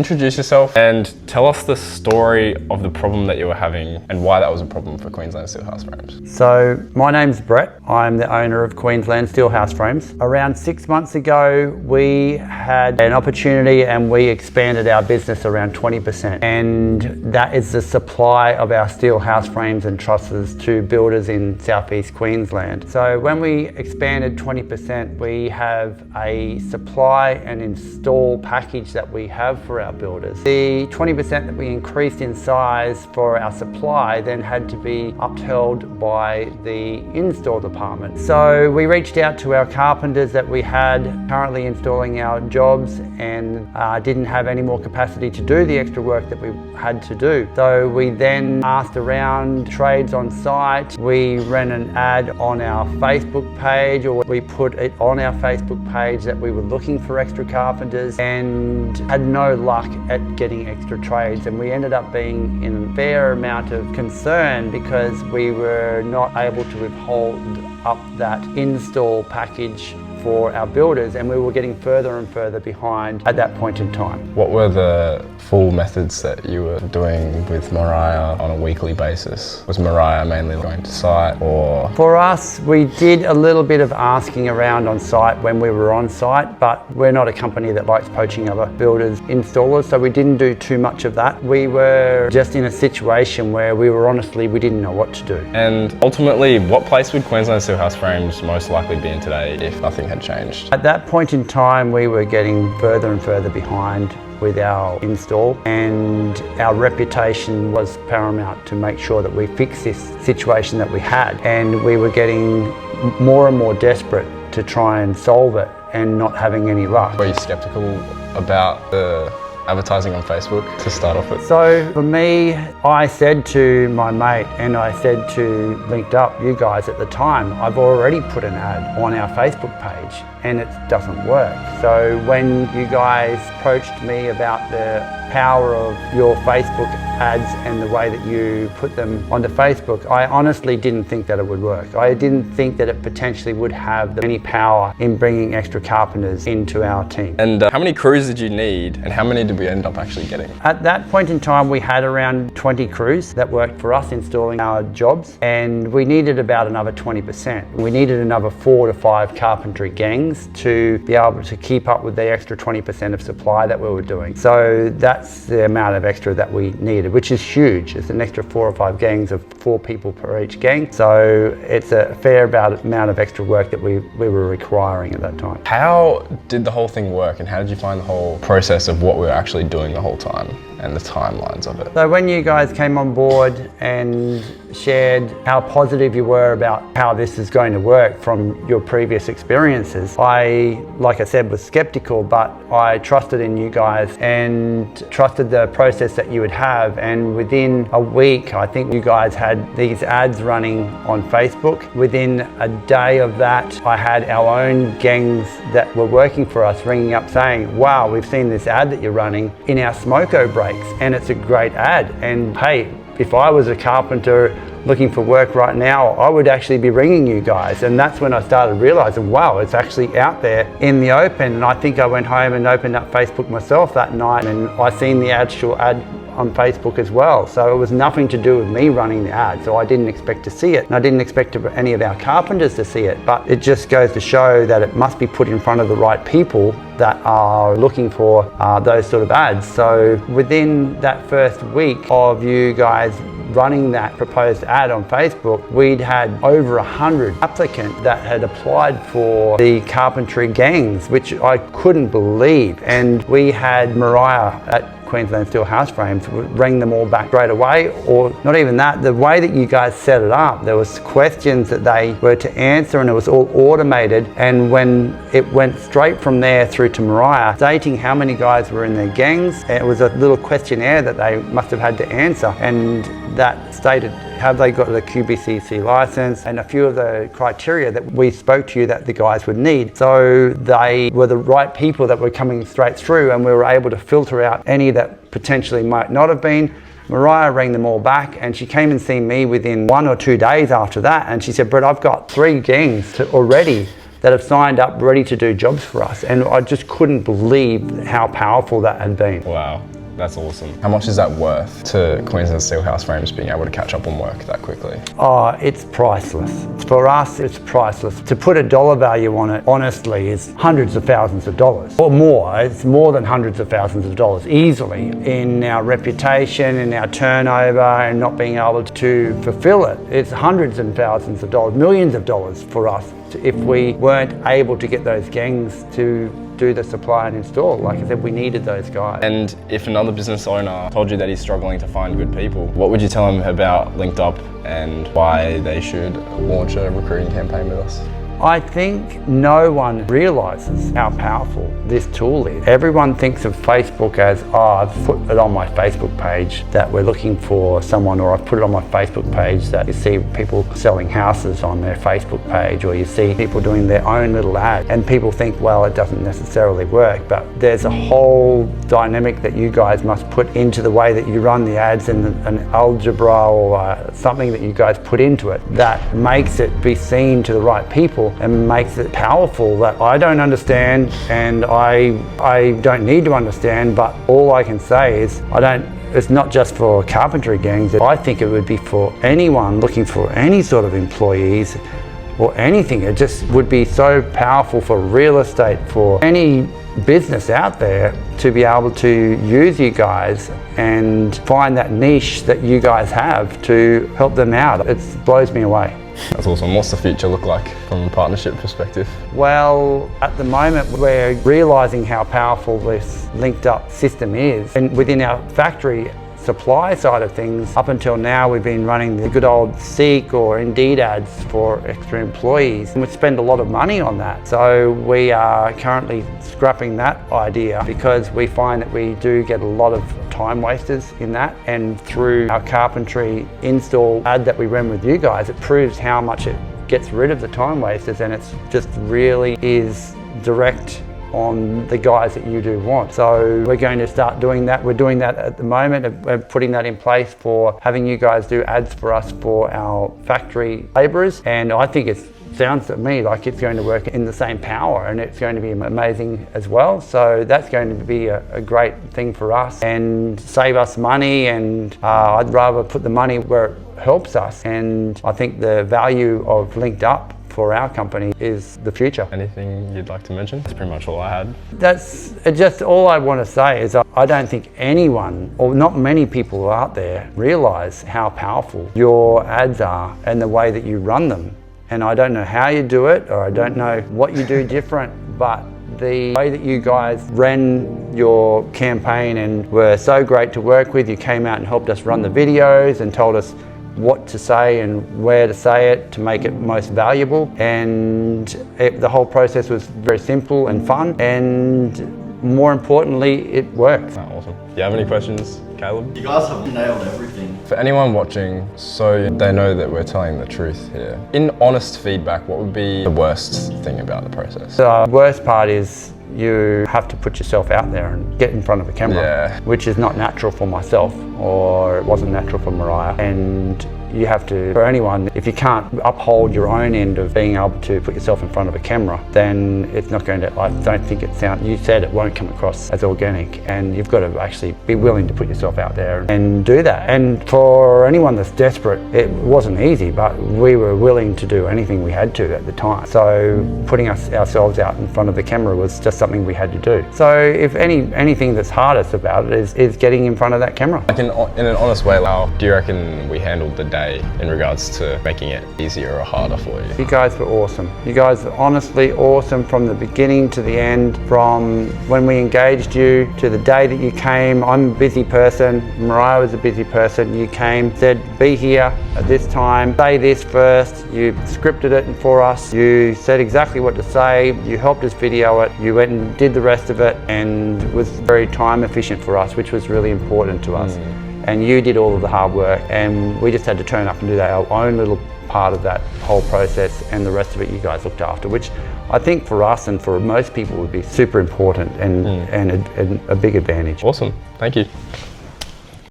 Introduce yourself and tell us the story of the problem that you were having and why that was a problem for Queensland Steel House Frames. So my name's Brett. I'm the owner of Queensland Steel House Frames. Around 6 months ago, we had an opportunity and we expanded our business around 20%. And that is the supply of our steel house frames and trusses to builders in southeast Queensland. So when we expanded 20%, we have a supply and install package that we have for our builders. The 20% that we increased in size for our supply then had to be upheld by the install department. So we reached out to our carpenters that we had currently installing our jobs and didn't have any more capacity to do the extra work that we had to do. So we then asked around trades on site. We ran an ad on our Facebook page, or we put it on our Facebook page that we were looking for extra carpenters and had no luck at getting extra trades, and we ended up being in a fair amount of concern because we were not able to withhold up that install package for our builders, and we were getting further and further behind at that point in time. What were the full methods that you were doing with Mariah on a weekly basis? Was Mariah mainly going to site, or? For us, we did a little bit of asking around on site when we were on site, but we're not a company that likes poaching other builders' installers, so we didn't do too much of that. We were just in a situation where we didn't know what to do. And ultimately, what place would Queensland Steel House Frames most likely be in today if nothing had changed? At that point in time, we were getting further and further behind with our install, and our reputation was paramount to make sure that we fixed this situation that we had, and we were getting more and more desperate to try and solve it and not having any luck. Were you skeptical about the advertising on Facebook to start off with? So for me, I said to my mate and I said to Linked Up, you guys at the time, I've already put an ad on our Facebook page and it doesn't work. So when you guys approached me about the power of your Facebook ads and the way that you put them onto Facebook, I honestly didn't think that it would work. I didn't think that it potentially would have any power in bringing extra carpenters into our team. And how many crews did you need, and how many did we end up actually getting? At that point in time, we had around 20 crews that worked for us installing our jobs, and we needed about another 20%. We needed another 4 to 5 carpentry gangs to be able to keep up with the extra 20% of supply that we were doing. So that's the amount of extra that we needed, which is huge. It's an extra 4 or 5 gangs of 4 people per each gang. So it's a fair amount of extra work that we were requiring at that time. How did the whole thing work, and how did you find the whole process of what we were actually doing the whole time and the timelines of it? So when you guys came on board and shared how positive you were about how this is going to work from your previous experiences, I, like I said, was skeptical, but I trusted in you guys and trusted the process that you would have. And within a week, I think you guys had these ads running on Facebook. Within a day of that, I had our own gangs that were working for us ringing up saying, wow, we've seen this ad that you're running in our smoko breaks and it's a great ad. And hey, if I was a carpenter looking for work right now, I would actually be ringing you guys. And that's when I started realizing, wow, it's actually out there in the open. And I think I went home and opened up Facebook myself that night, and I seen the actual ad on Facebook as well. So it was nothing to do with me running the ad. So I didn't expect to see it. And I didn't expect any of our carpenters to see it. But it just goes to show that it must be put in front of the right people that are looking for those sort of ads. So within that first week of you guys running that proposed ad on Facebook, we'd had over 100 applicants that had applied for the carpentry gangs, which I couldn't believe. And we had Mariah at Queensland Steel House Frames rang them all back straight away, or not even that. The way that you guys set it up, there was questions that they were to answer and it was all automated, and when it went straight from there through to Mariah stating how many guys were in their gangs, it was a little questionnaire that they must have had to answer, and that stated have they got the QBCC license and a few of the criteria that we spoke to you that the guys would need. So they were the right people that were coming straight through, and we were able to filter out any that potentially might not have been. Mariah rang them all back, and she came and seen me within 1 or 2 days after that, and she said, Brett, I've got 3 gangs already that have signed up ready to do jobs for us. And I just couldn't believe how powerful that had been. Wow. That's awesome. How much is that worth to Queensland Steel House Frames being able to catch up on work that quickly? Oh, it's priceless. For us, it's priceless. To put a dollar value on it, honestly, is hundreds of thousands of dollars or more. It's more than hundreds of thousands of dollars easily in our reputation, in our turnover, and not being able to fulfill it. It's hundreds and thousands of dollars, millions of dollars for us if we weren't able to get those gangs to do the supply and install. Like I said, we needed those guys. And if another business owner told you that he's struggling to find good people, what would you tell him about Linked Up and why they should launch a recruiting campaign with us? I think no one realises how powerful this tool is. Everyone thinks of Facebook as, oh, I've put it on my Facebook page that we're looking for someone, or I've put it on my Facebook page that you see people selling houses on their Facebook page, or you see people doing their own little ad. And people think, well, it doesn't necessarily work, but there's a whole dynamic that you guys must put into the way that you run the ads, and an algebra or something that you guys put into it that makes it be seen to the right people and makes it powerful that I don't understand, and I don't need to understand, but all I can say is it's not just for carpentry gangs. I think it would be for anyone looking for any sort of employees or anything. It just would be so powerful for real estate, for any business out there to be able to use you guys and find that niche that you guys have to help them out. It blows me away. That's awesome. What's the future look like from a partnership perspective? Well, at the moment we're realising how powerful this linked up system is, and within our factory supply side of things, up until now we've been running the good old Seek or Indeed ads for extra employees, and we spend a lot of money on that. So we are currently scrapping that idea because we find that we do get a lot of time wasters in that, and through our carpentry install ad that we run with you guys, it proves how much it gets rid of the time wasters, and it's just really is direct on the guys that you do want. So we're going to start doing that. We're doing that at the moment. We're putting that in place for having you guys do ads for us for our factory labourers, and I think it sounds to me like it's going to work in the same power, and it's going to be amazing as well. So that's going to be a great thing for us and save us money, and I'd rather put the money where it helps us, and I think the value of Linked Up for our company is the future. Anything you'd like to mention? That's pretty much all I had. That's just all I want to say is I don't think anyone, or not many people out there, realise how powerful your ads are and the way that you run them. And I don't know how you do it, or I don't know what you do different, but the way that you guys ran your campaign and were so great to work with, you came out and helped us run the videos and told us what to say and where to say it to make it most valuable, and the whole process was very simple and fun, and more importantly, it worked. Oh, awesome. Do you have any questions, Caleb? You guys have nailed everything. For anyone watching, so they know that we're telling the truth here, in honest feedback, what would be the worst thing about the process? The worst part is you have to put yourself out there and get in front of a camera, which is not natural for myself, or it wasn't natural for Mariah. And you have to, for anyone, if you can't uphold your own end of being able to put yourself in front of a camera, then it's not going to, I don't think it sounds, you said it won't come across as organic, and you've got to actually be willing to put yourself out there and do that. And for anyone that's desperate, it wasn't easy, but we were willing to do anything we had to at the time. So putting ourselves out in front of the camera was just something we had to do. So if anything that's hardest about it is getting in front of that camera. Like in an honest way, how do you reckon we handled the day in regards to making it easier or harder for you? You guys were awesome. You guys were honestly awesome from the beginning to the end, from when we engaged you to the day that you came. I'm a busy person, Mariah was a busy person. You came, said, be here at this time, say this first. You scripted it for us. You said exactly what to say. You helped us video it. You went and did the rest of it, and it was very time efficient for us, which was really important to us. And you did all of the hard work, and we just had to turn up and do our own little part of that whole process, and the rest of it you guys looked after, which I think for us and for most people would be super important and a big advantage. Awesome, thank you.